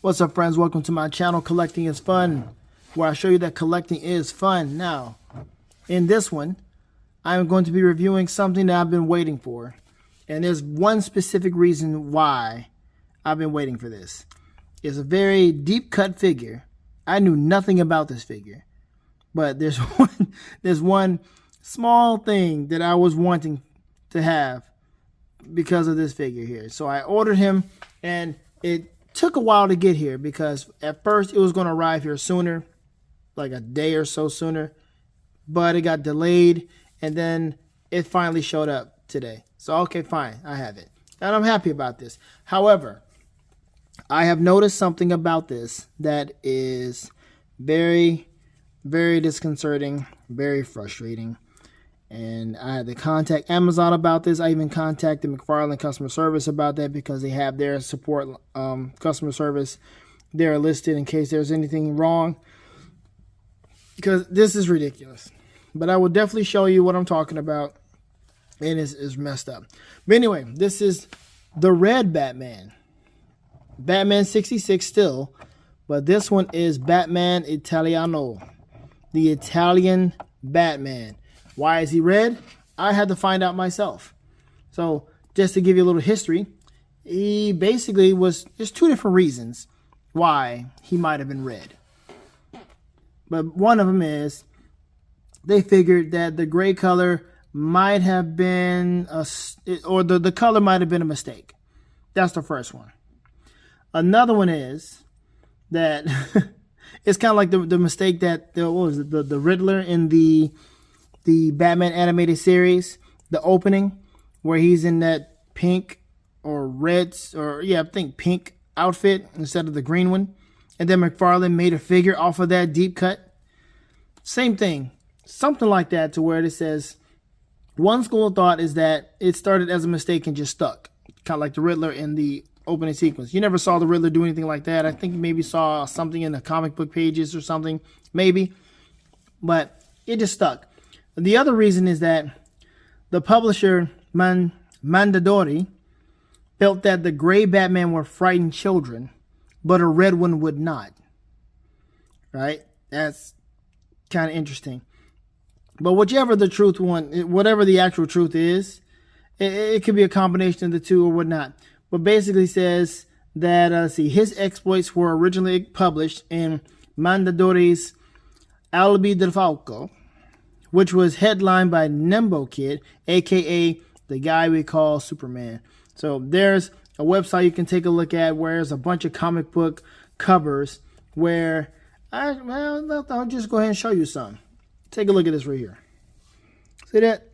What's up, friends? Welcome to my channel, Collecting is Fun, where I show you that collecting is fun. Now, in this one, I'm going to be reviewing something that I've been waiting for. And there's one specific reason why I've been waiting for this. It's a very deep cut figure. I knew nothing about this figure. But there's one small thing that I was wanting to have because of this figure here. So I ordered him, and it took a while to get here because at first it was going to arrive here sooner, like a day or so sooner, but it got delayed, and then it finally showed up today. So okay, fine, I have it, and I'm happy about this. However, I have noticed something about this that is very, very disconcerting, very frustrating. And I had to contact Amazon about this. I even contacted McFarlane customer service about that because they have their support customer service there listed in case there's anything wrong. Because this is ridiculous. But I will definitely show you what I'm talking about. And it's messed up. But anyway, this is the red Batman. Batman 66 still. But this one is Batman Italiano. The Italian Batman. Why is he red? I had to find out myself. So just to give you a little history, he basically there's two different reasons why he might have been red. But one of them is they figured that the gray color might have been, the color might have been a mistake. That's the first one. Another one is that it's kind of like the mistake that, the Riddler in the Batman animated series, the opening, where he's in that pink or red, I think pink outfit instead of the green one. And then McFarlane made a figure off of that deep cut. Same thing. Something like that, to where it says, one school of thought is that it started as a mistake and just stuck. Kind of like the Riddler in the opening sequence. You never saw the Riddler do anything like that. I think you maybe saw something in the comic book pages or something. Maybe. But it just stuck. The other reason is that the publisher, Mondadori, felt that the gray Batman would frighten children, but a red one would not. Right? That's kind of interesting. But whatever the actual truth is, it could be a combination of the two or whatnot. But basically says that, his exploits were originally published in Mondadori's Albi del Falco, which was headlined by Nimbo Kid, a.k.a. the guy we call Superman. So there's a website you can take a look at where there's a bunch of comic book covers where I'll just go ahead and show you some. Take a look at this right here. See that?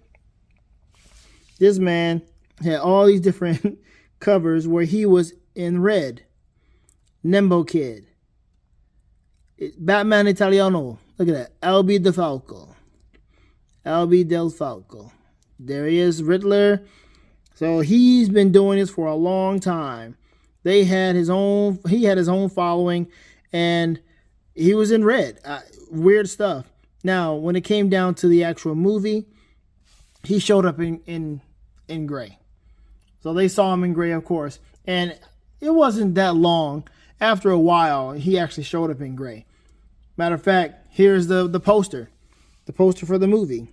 This man had all these different covers where he was in red. Nimbo Kid. Batman Italiano. Look at that. Albi del Falco. Albi del Falco. There he is, Riddler. So he's been doing this for a long time. He had his own following, and he was in red. Weird stuff. Now, when it came down to the actual movie, he showed up in gray. So they saw him in gray, of course. And it wasn't that long. After a while, he actually showed up in gray. Matter of fact, here's the poster. The poster for the movie.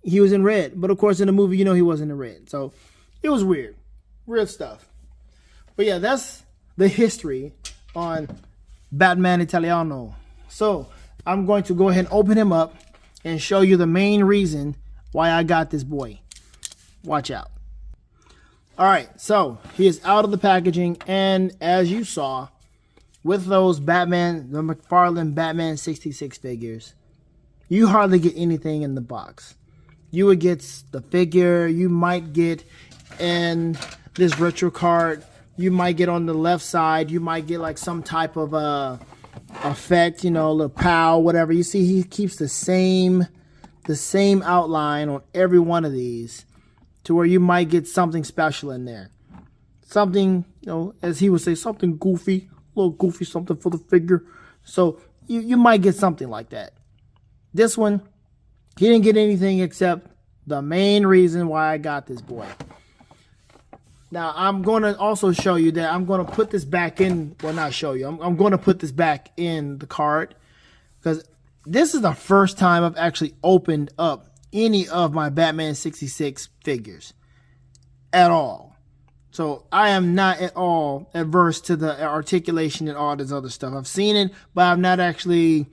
He was in red. But of course in the movie, he wasn't in red. So it was weird. Weird stuff. But yeah, that's the history on Batman Italiano. So I'm going to go ahead and open him up and show you the main reason why I got this boy. Watch out. Alright, so he is out of the packaging. And as you saw, with those the McFarlane Batman 66 figures, you hardly get anything in the box. You would get the figure, you might get in this retro card, you might get on the left side, you might get like some type of effect, a little pow, whatever. You see he keeps the same outline on every one of these, to where you might get something special in there. Something, as he would say, something goofy, a little goofy something for the figure. So you might get something like that. This one, he didn't get anything except The main reason why I got this boy. Now, I'm going to also show you that I'm going to put this back in. Well, not show you. I'm going to put this back in the cart. Because this is the first time I've actually opened up any of my Batman 66 figures. At all. So, I am not at all adverse to the articulation and all this other stuff. I've seen it, but I've not actually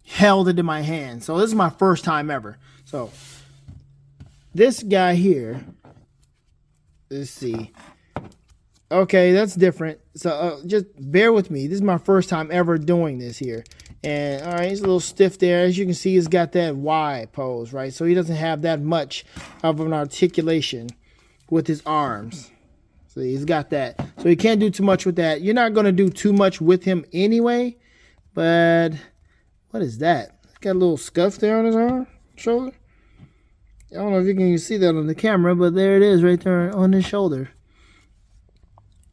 held it in my hand. So, this is my first time ever. So, this guy here. Let's see. Okay, that's different. So just bear with me. This is my first time ever doing this here. And all right, he's a little stiff there. As you can see, he's got that Y pose, right? So he doesn't have that much of an articulation with his arms. So he's got that. So he can't do too much with that. You're not going to do too much with him anyway. But what is that? He's got a little scuff there on his arm, shoulder. I don't know if you can see that on the camera, but there it is right there on his shoulder.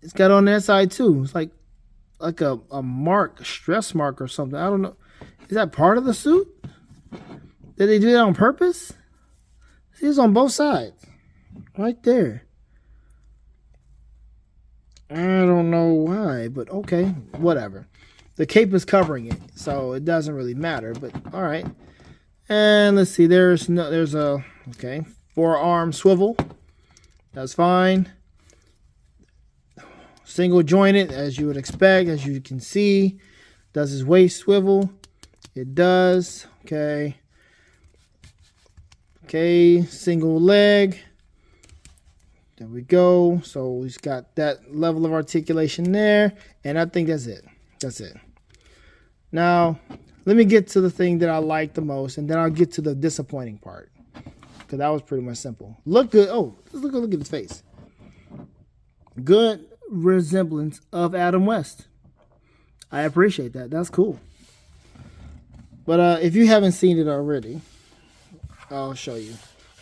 It's got on that side too. It's like a mark, a stress mark or something. I don't know. Is that part of the suit? Did they do that on purpose? See, it's on both sides. Right there. I don't know why, but okay, whatever. The cape is covering it, so it doesn't really matter, but all right. And let's see, there's a, okay, forearm swivel. That's fine. Single jointed, as you would expect, as you can see. Does his waist swivel? It does. Okay. Okay, single leg. There we go. So he's got that level of articulation there. And I think that's it. That's it. Now, let me get to the thing that I like the most, and then I'll get to the disappointing part. Because that was pretty much simple. Look good. Oh, look at his face. Good resemblance of Adam West. I appreciate that. That's cool. But if you haven't seen it already, I'll show you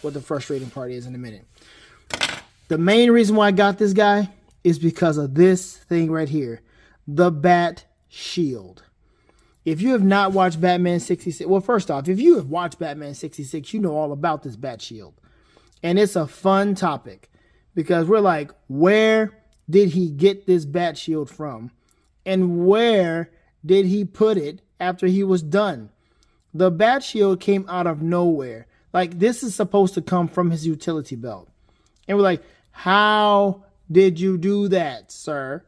what the frustrating part is in a minute. The main reason why I got this guy is because of this thing right here. The Bat Shield. If you have not watched Batman 66, well, first off, if you have watched Batman 66, you know all about this Bat Shield. And it's a fun topic because we're like, where did he get this Bat Shield from? And where did he put it after he was done? The Bat Shield came out of nowhere. Like, this is supposed to come from his utility belt. And we're like, how did you do that, sir?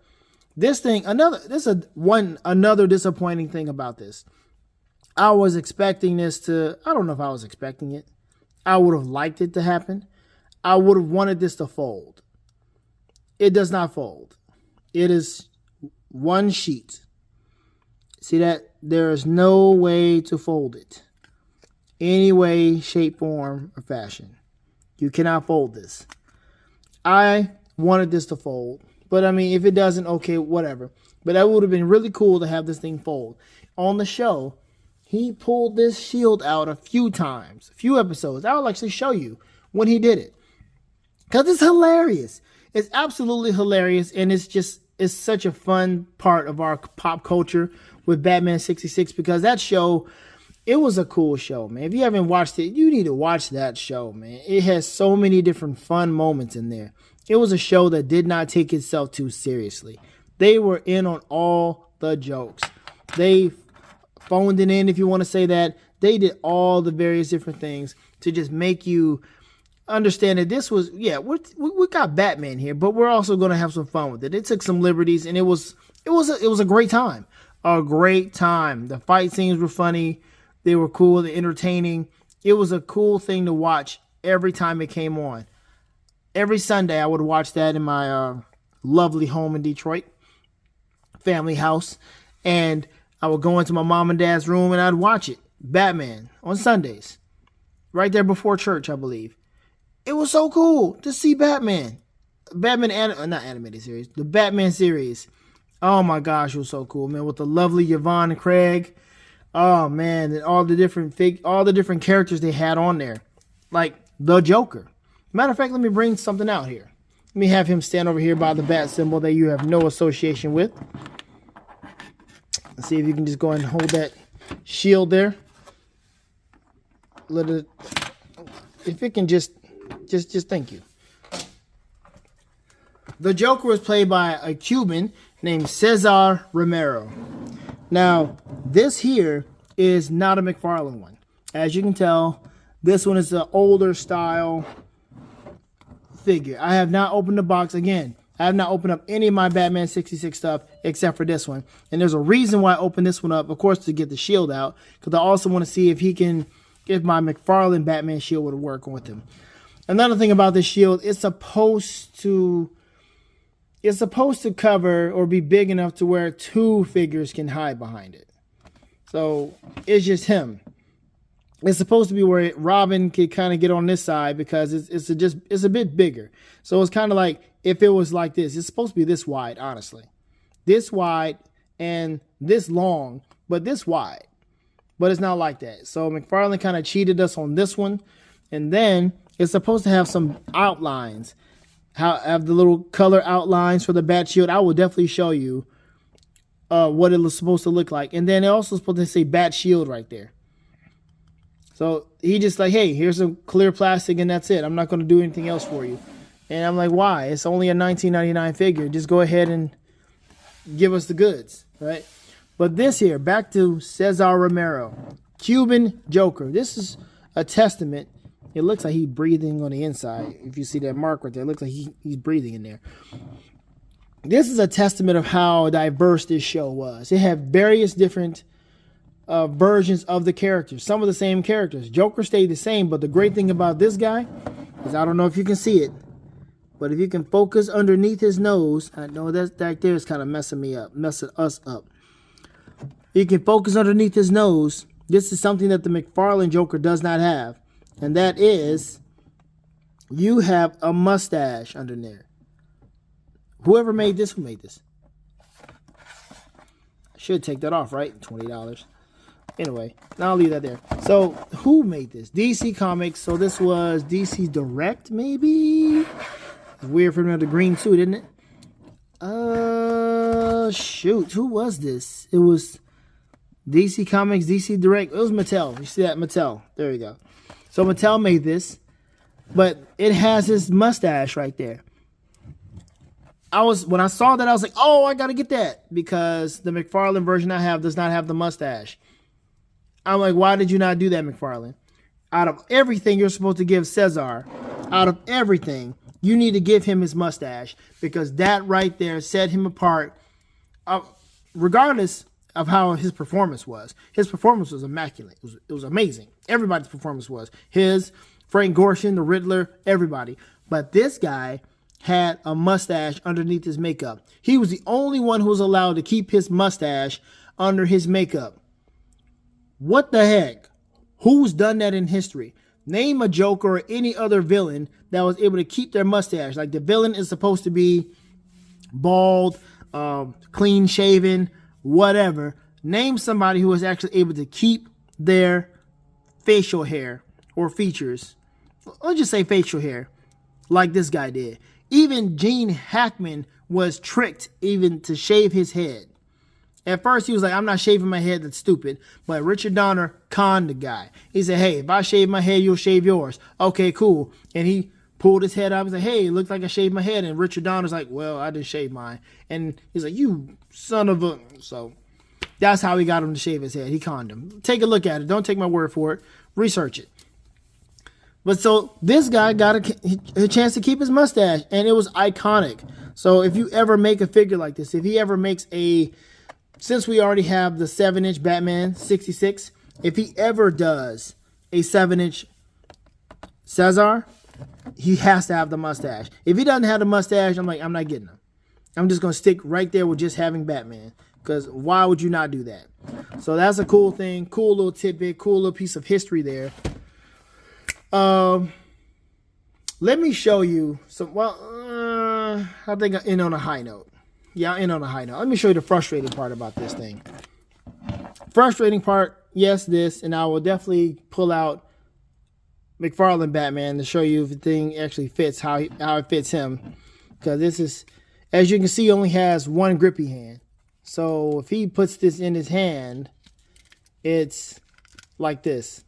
This thing, another disappointing thing about this. I was expecting this to, I don't know if I was expecting it. I would have liked it to happen. I would have wanted this to fold. It does not fold. It is one sheet. See that? There is no way to fold it. Any way, shape, form, or fashion. You cannot fold this. I wanted this to fold. But I mean, if it doesn't, okay, whatever. But that would have been really cool to have this thing fold. On the show, he pulled this shield out a few times, a few episodes. I will actually show you when he did it. Because it's hilarious. It's absolutely hilarious. And it's such a fun part of our pop culture with Batman 66. Because that show, it was a cool show, man. If you haven't watched it, you need to watch that show, man. It has so many different fun moments in there. It was a show that did not take itself too seriously. They were in on all the jokes. They phoned it in, if you want to say that. They did all the various different things to just make you understand that this was, yeah, we got Batman here, but we're also going to have some fun with it. They took some liberties, and it was a great time. A great time. The fight scenes were funny. They were cool. They're entertaining. It was a cool thing to watch every time it came on. Every Sunday, I would watch that in my lovely home in Detroit, family house. And I would go into my mom and dad's room and I'd watch it. Batman on Sundays. Right there before church, I believe. It was so cool to see Batman. Not animated series. The Batman series. Oh my gosh, it was so cool, man. With the lovely Yvonne Craig. Oh man, and all the different characters they had on there. Like the Joker. Matter of fact, let me bring something out here. Let me have him stand over here by the bat symbol that you have no association with. Let's see if you can just go ahead and hold that shield there. If it can just Just thank you. The Joker was played by a Cuban named Cesar Romero. Now, this here is not a McFarlane one. As you can tell, this one is an older style figure. I have not opened the box. Again, I have not opened up any of my Batman 66 stuff except for this one. And there's a reason why I opened this one up, of course, to get the shield out. Because I also want to see if my McFarlane Batman shield would work with him. Another thing about this shield, it's supposed to cover or be big enough to where two figures can hide behind it. So it's just him. It's supposed to be where Robin could kind of get on this side because it's a bit bigger. So it's kind of like if it was like this. It's supposed to be this wide, honestly. This wide and this long, but this wide. But it's not like that. So McFarlane kind of cheated us on this one. And then it's supposed to have some outlines. Have the little color outlines for the bat shield. I will definitely show you what it was supposed to look like. And then it also supposed to say bat shield right there. So he just like, hey, here's some clear plastic and that's it. I'm not going to do anything else for you. And I'm like, why? It's only a $19.99 figure. Just go ahead and give us the goods, right? But this here, back to Cesar Romero, Cuban Joker. This is a testament. It looks like he's breathing on the inside. If you see that mark right there, it looks like he's breathing in there. This is a testament of how diverse this show was. It had various different versions of the characters. Some of the same characters. Joker stayed the same, but the great thing about this guy is, I don't know if you can see it, but if you can focus underneath his nose, I know that there is kind of messing us up. You can focus underneath his nose. This is something that the McFarlane Joker does not have. And that is, you have a mustache under there. Whoever made this, who made this? I should take that off, right? $20. Anyway, now I'll leave that there. So, who made this? DC Comics. So this was DC Direct, maybe? It's weird for him to have the green suit, isn't it? Shoot. Who was this? It was DC Comics, DC Direct. It was Mattel. You see that? Mattel. There you go. So Mattel made this, but it has his mustache right there. When I saw that, I was like, oh, I got to get that, because the McFarlane version I have does not have the mustache. I'm like, why did you not do that, McFarlane? Out of everything you're supposed to give Cesar, out of everything, you need to give him his mustache, because that right there set him apart, regardless of how his performance was. His performance was immaculate. It was amazing. Everybody's performance was. His, Frank Gorshin, the Riddler, everybody. But this guy had a mustache underneath his makeup. He was the only one who was allowed to keep his mustache under his makeup. What the heck? Who's done that in history? Name a Joker or any other villain that was able to keep their mustache. Like, the villain is supposed to be bald, clean shaven, whatever. Name somebody who was actually able to keep their facial hair or features. Let's just say facial hair, like this guy did. Even Gene Hackman was tricked even to shave his head. At first, he was like, I'm not shaving my head. That's stupid. But Richard Donner conned the guy. He said, hey, if I shave my head, you'll shave yours. Okay, cool. And he pulled his head up and said, hey, it looks like I shaved my head. And Richard Donner's like, well, I didn't shave mine. And he's like, you son of a... So that's how he got him to shave his head. He conned him. Take a look at it. Don't take my word for it. Research it. But so this guy got a chance to keep his mustache. And it was iconic. So if you ever make a figure like this, if he ever makes a... Since we already have the 7-inch Batman 66, if he ever does a 7-inch Cesar, he has to have the mustache. If he doesn't have the mustache, I'm like, I'm not getting him. I'm just going to stick right there with just having Batman. Because why would you not do that? So that's a cool thing. Cool little tidbit. Cool little piece of history there. Let me show you some. Well, I think I end on a high note. Yeah, I'll end on a high note. Let me show you the frustrating part about this thing. Frustrating part, yes, this. And I will definitely pull out McFarlane Batman to show you if the thing actually fits, how it fits him. Because this is, as you can see, only has one grippy hand. So if he puts this in his hand, it's like this.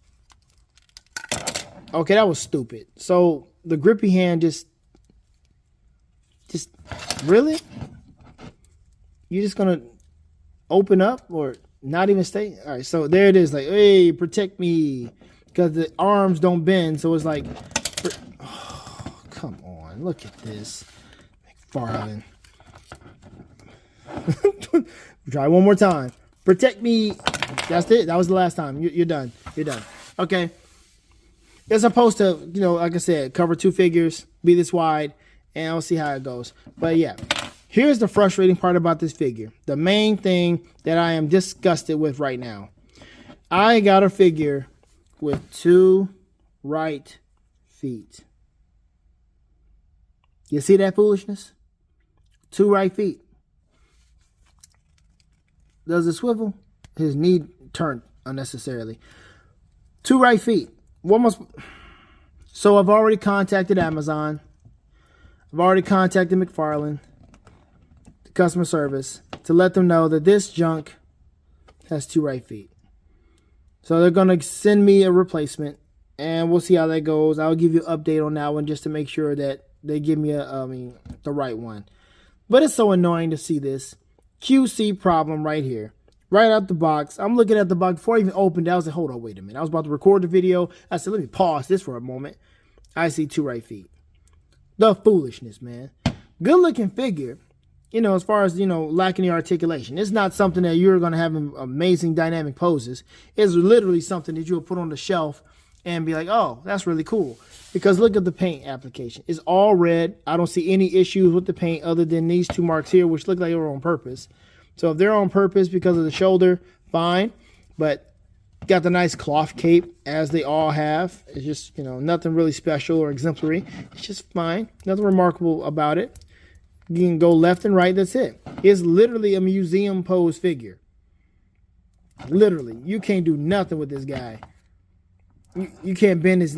Okay, that was stupid. So the grippy hand just really? You're just gonna open up or not even stay? All right, so there it is. Like, hey, protect me, because the arms don't bend. So it's like, oh, come on, look at this, McFarlane. Try one more time. Protect me. That's it. That was the last time. You're done. You're done. Okay. It's supposed to, like I said, cover 2 figures, be this wide, and I'll see how it goes. But yeah, here's the frustrating part about this figure. The main thing that I am disgusted with right now. I got a figure with 2 right feet. You see that foolishness? 2 right feet. Does it swivel? His knee turned unnecessarily. 2 right feet. So I've already contacted Amazon. I've already contacted McFarlane, the customer service, to let them know that this junk has 2 right feet. So they're going to send me a replacement, and we'll see how that goes. I'll give you an update on that one just to make sure that they give me the right one. But it's so annoying to see this QC problem right here. Right out the box. I'm looking at the box before I even opened it. I was like, hold on, wait a minute. I was about to record the video. I said, let me pause this for a moment. I see 2 right feet. The foolishness, man. Good looking figure, as far as, lacking the articulation. It's not something that you're going to have amazing dynamic poses. It's literally something that you'll put on the shelf and be like, oh, that's really cool. Because look at the paint application. It's all red. I don't see any issues with the paint other than these 2 marks here, which look like they were on purpose. So if they're on purpose because of the shoulder, fine. But got the nice cloth cape, as they all have. It's just, nothing really special or exemplary. It's just fine. Nothing remarkable about it. You can go left and right. That's it. It's literally a museum pose figure. Literally. You can't do nothing with this guy. You can't bend his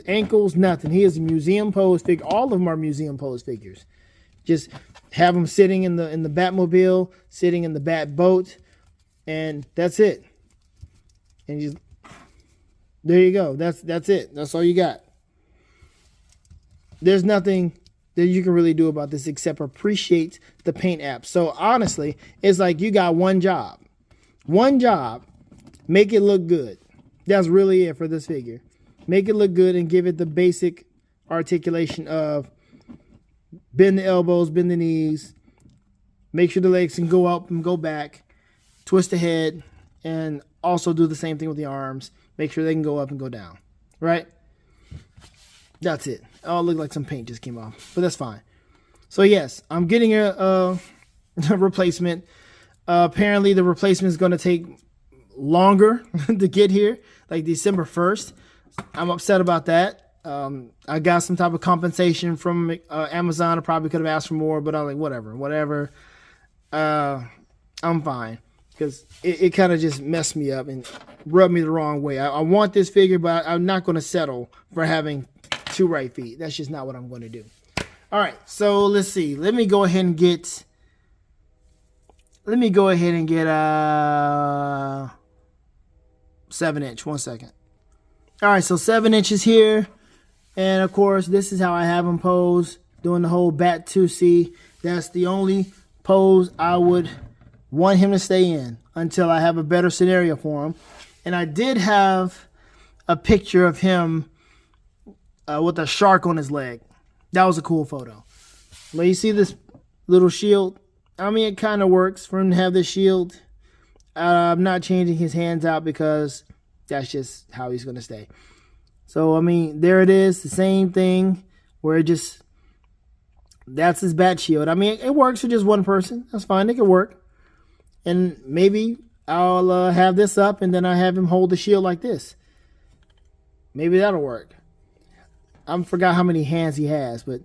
ankles, nothing. He is a museum pose figure. All of them are museum pose figures. Just have him sitting in the Batmobile, sitting in the Bat boat, and that's it. And there you go. That's it. That's all you got. There's nothing that you can really do about this except appreciate the paint app. So honestly, it's like you got one job. One job. Make it look good. That's really it for this figure. Make it look good and give it the basic articulation of bend the elbows, bend the knees, make sure the legs can go up and go back, twist the head, and also do the same thing with the arms. Make sure they can go up and go down, right? That's it. Oh, it looked like some paint just came off, but that's fine. So yes, I'm getting a replacement. Apparently the replacement is going to take longer to get here, like December 1st. I'm upset about that. I got some type of compensation from Amazon. I probably could have asked for more, but I'm like, whatever. I'm fine, because it kind of just messed me up and rubbed me the wrong way. I want this figure, but I'm not going to settle for having 2 right feet. That's just not what I'm going to do. All right, so let's see. Let me go ahead and get 7-inch. 1 second. All right, so 7 inches here. And, of course, this is how I have him pose, doing the whole Bat 2C. That's the only pose I would want him to stay in until I have a better scenario for him. And I did have a picture of him with a shark on his leg. That was a cool photo. But you see this little shield? I mean, it kind of works for him to have this shield. I'm not changing his hands out because that's just how he's going to stay. So, I mean, there it is, the same thing, where that's his bat shield. I mean, it works for just one person. That's fine. It can work. And maybe I'll have this up, and then I have him hold the shield like this. Maybe that'll work. I forgot how many hands he has, but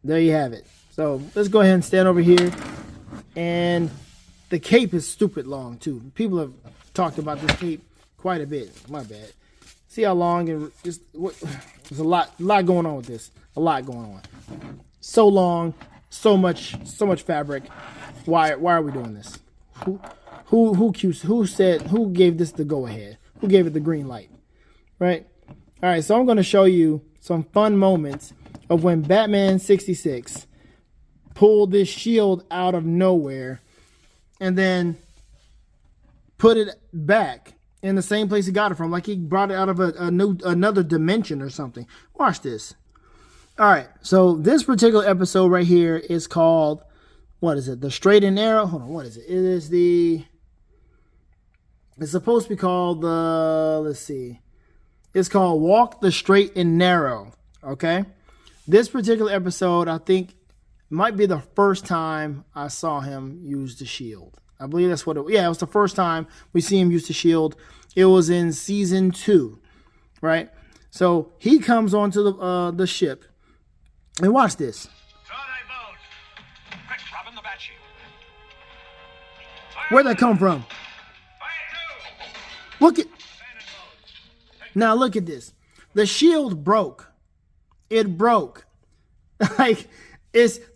there you have it. So, let's go ahead and stand over here. And the cape is stupid long, too. People have talked about this cape quite a bit. My bad. See how long and just there's a lot going on with this. A lot going on. So long, so much fabric. Why are we doing this? Who gave this the go ahead? Who gave it the green light? Right? All right, so I'm going to show you some fun moments of when Batman 66 pulled this shield out of nowhere and then put it back in the same place he got it from, like he brought it out of another dimension or something. Watch this. All right, so this particular episode right here is called, what is it? The Straight and Narrow? Hold on, what is it? It's supposed to be called let's see. It's called Walk the Straight and Narrow, okay? This particular episode, I think, might be the first time I saw him use the shield. I believe that's what it was. Yeah, it was the first time we see him use the shield. It was in season 2, right? So he comes onto the ship. And watch this. Where'd that come from? Now look at this. The shield broke. It broke.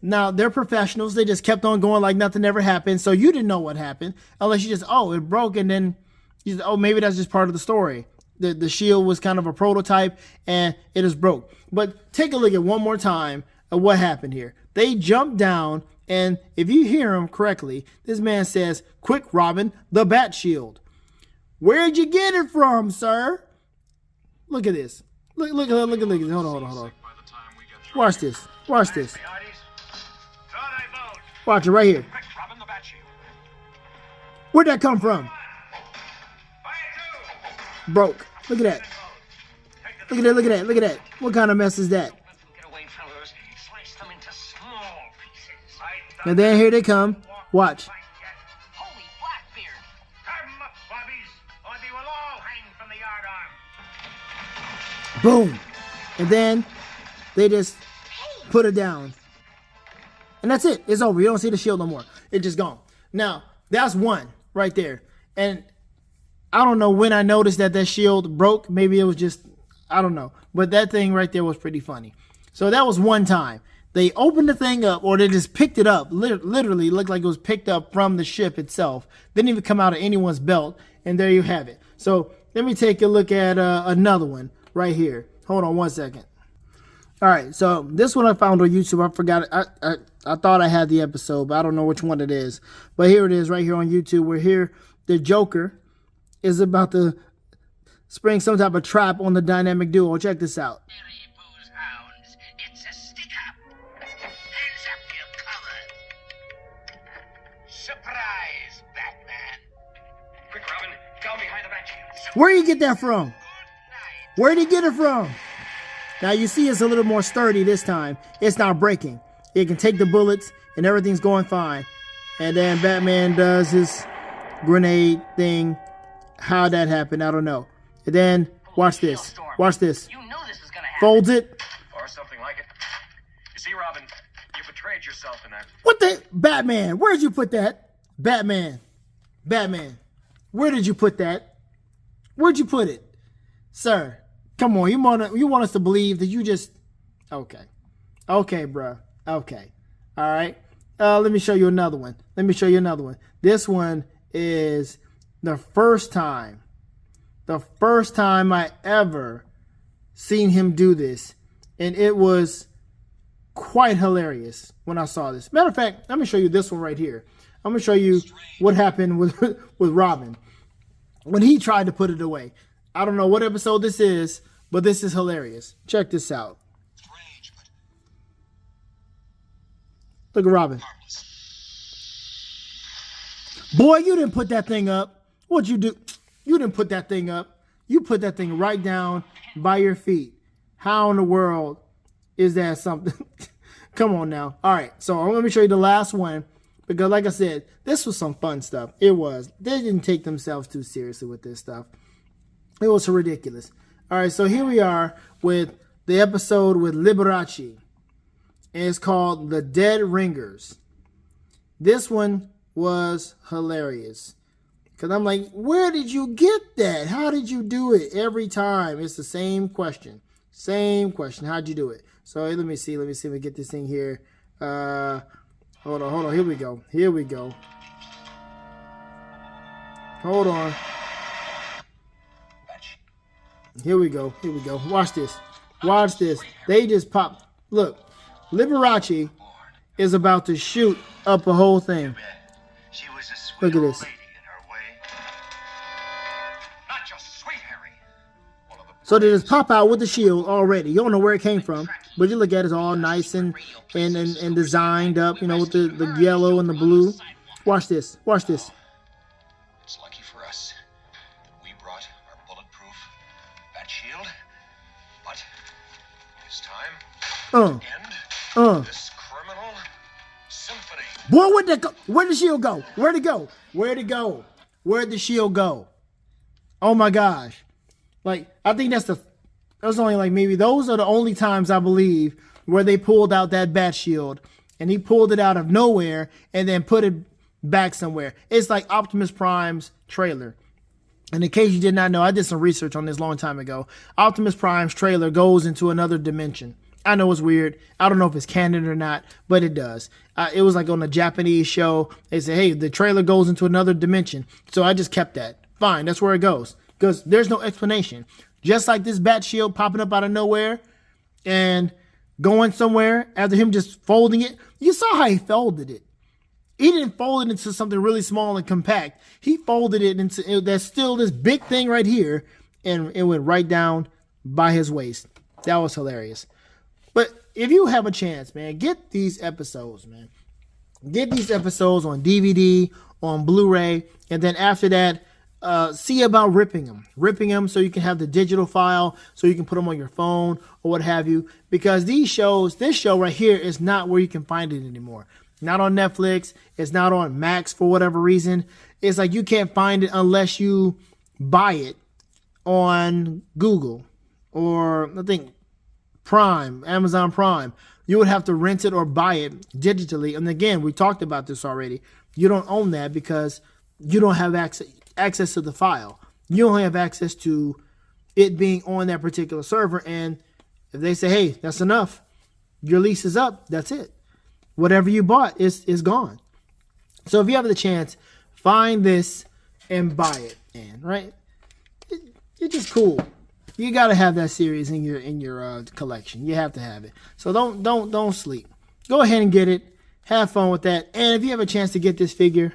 Now they're professionals. They just kept on going like nothing ever happened. So you didn't know what happened unless you just, it broke, and then you said, maybe that's just part of the story. The shield was kind of a prototype and it just broke. But take a look at one more time of what happened here. They jumped down, and if you hear him correctly, this man says, "Quick, Robin, the bat shield." Where'd you get it from, sir? Look at this. Look at this. Hold on. Watch this. Watch it right here. Where'd that come from? Broke. Look at that. Look at that. What kind of mess is that? And then here they come. Watch. Boom. And then they just put it down. And that's it. It's over. You don't see the shield no more. It's just gone. Now, that's one right there. And I don't know when I noticed that shield broke. Maybe it was just, I don't know. But that thing right there was pretty funny. So that was one time. They opened the thing up, or they just picked it up. Literally looked like it was picked up from the ship itself. Didn't even come out of anyone's belt. And there you have it. So let me take a look at another one right here. Hold on one second. All right, so this one I found on YouTube. I forgot it. I thought I had the episode, but I don't know which one it is. But here it is right here on YouTube. We're here. The Joker is about to spring some type of trap on the dynamic duo. Check this out. It's a stick-up. Hands up, you're covered. Surprise, Batman. Quick, Robin, down behind the bat. Where do you get that from? Where did he get it from? Now you see it's a little more sturdy this time. It's not breaking. It can take the bullets and everything's going fine. And then Batman does his grenade thing. How that happened, I don't know. And then watch this. Watch this. You knew this was gonna happen. Folds it. Or something like it. You see, Robin, you betrayed yourself in that. What the? Batman, where'd you put that? Batman. Where did you put that? Where'd you put it? Sir, come on. You want us to believe that you just... Okay, bruh. Okay. All right. Let me show you another one. This one is the first time I ever seen him do this. And it was quite hilarious when I saw this. Matter of fact, let me show you this one right here. I'm going to show you what happened with Robin when he tried to put it away. I don't know what episode this is, but this is hilarious. Check this out. Look at Robin. Boy, you didn't put that thing up. What'd you do? You didn't put that thing up. You put that thing right down by your feet. How in the world is that something? Come on now. All right, so let me show you the last one. Because like I said, this was some fun stuff. It was. They didn't take themselves too seriously with this stuff. It was ridiculous. All right, so here we are with the episode with Liberace. And it's called The Dead Ringers. This one was hilarious. Because I'm like, where did you get that? How did you do it? Every time. It's the same question. How'd you do it? So let me see. Let me get this thing here. Hold on. Here we go. Hold on. Here we go. Watch this. Watch this. They just pop. Look, Liberace is about to shoot up a whole thing. She was a sweet Look at old this. lady in her way. Not just sweet Harry. One of the So they just pop out with the shield already. You don't know where it came from, but you look at it, it's all nice and designed up, you know, with the yellow and the blue. Watch this. Watch this. It's lucky for us that we brought our bulletproof bat shield. But it's time to end this criminal symphony. Boy, where'd the shield go? Where'd it go? Where'd it go? Where'd the shield go? Oh my gosh. Like, I think those are the only times I believe where they pulled out that bat shield and he pulled it out of nowhere and then put it back somewhere. It's like Optimus Prime's trailer. And in case you did not know, I did some research on this a long time ago. Optimus Prime's trailer goes into another dimension. I know it's weird. I don't know if it's canon or not, but it does. It was like on a Japanese show. They say, hey, the trailer goes into another dimension. So I just kept that. Fine, that's where it goes. Because there's no explanation. Just like this bat shield popping up out of nowhere and going somewhere after him just folding it. You saw how he folded it. He didn't fold it into something really small and compact. He folded it into, there's still this big thing right here, and it went right down by his waist. That was hilarious. But if you have a chance, man, get these episodes, man. Get these episodes on DVD, on Blu-ray, and then after that, see about ripping them so you can have the digital file, so you can put them on your phone or what have you. Because this show right here is not where you can find it anymore. Not on Netflix. It's not on Max for whatever reason. It's like you can't find it unless you buy it on Google or I think Prime, Amazon Prime. You would have to rent it or buy it digitally. And again, we talked about this already. You don't own that because you don't have access to the file. You only have access to it being on that particular server. And if they say, hey, that's enough, your lease is up, that's it. Whatever you bought is gone. So if you have the chance, find this and buy it, man, right? It's just cool. You got to have that series in your collection. You have to have it. So don't sleep. Go ahead and get it. Have fun with that. And if you have a chance to get this figure,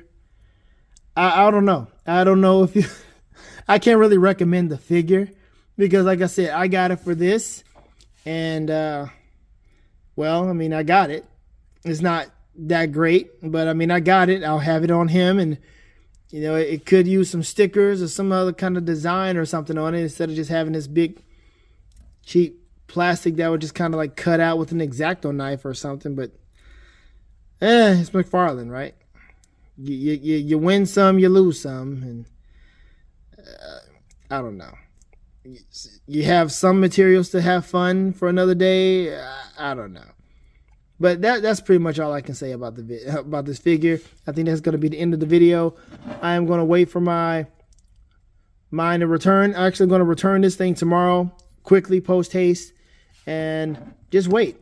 I don't know. I don't know if you I can't really recommend the figure because like I said, I got it for this and well, I mean, I got it. It's not that great, but I mean, I got it. I'll have it on him and you know, it could use some stickers or some other kind of design or something on it instead of just having this big cheap plastic that would just kind of like cut out with an X-Acto knife or something. But it's McFarlane, right? You win some, you lose some, and I don't know. You have some materials to have fun for another day. I don't know. But that's pretty much all I can say about this figure. I think that's going to be the end of the video. I am going to wait for mine to return. I'm actually going to return this thing tomorrow, quickly, post haste, and just wait.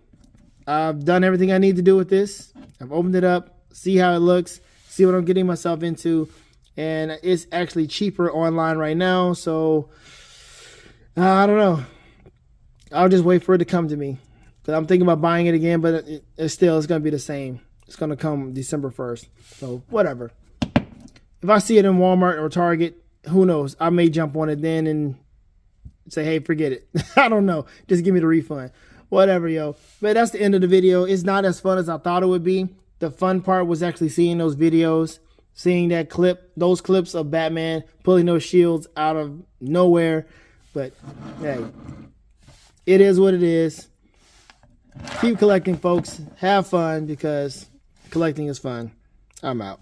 I've done everything I need to do with this. I've opened it up, see how it looks, see what I'm getting myself into, and it's actually cheaper online right now. So I don't know. I'll just wait for it to come to me. I'm thinking about buying it again, but it's going to be the same. It's going to come December 1st. So whatever. If I see it in Walmart or Target, who knows? I may jump on it then and say, hey, forget it. I don't know. Just give me the refund. Whatever, yo. But that's the end of the video. It's not as fun as I thought it would be. The fun part was actually seeing those videos, seeing those clips of Batman pulling those shields out of nowhere. But hey, it is what it is. Keep collecting, folks. Have fun because collecting is fun. I'm out.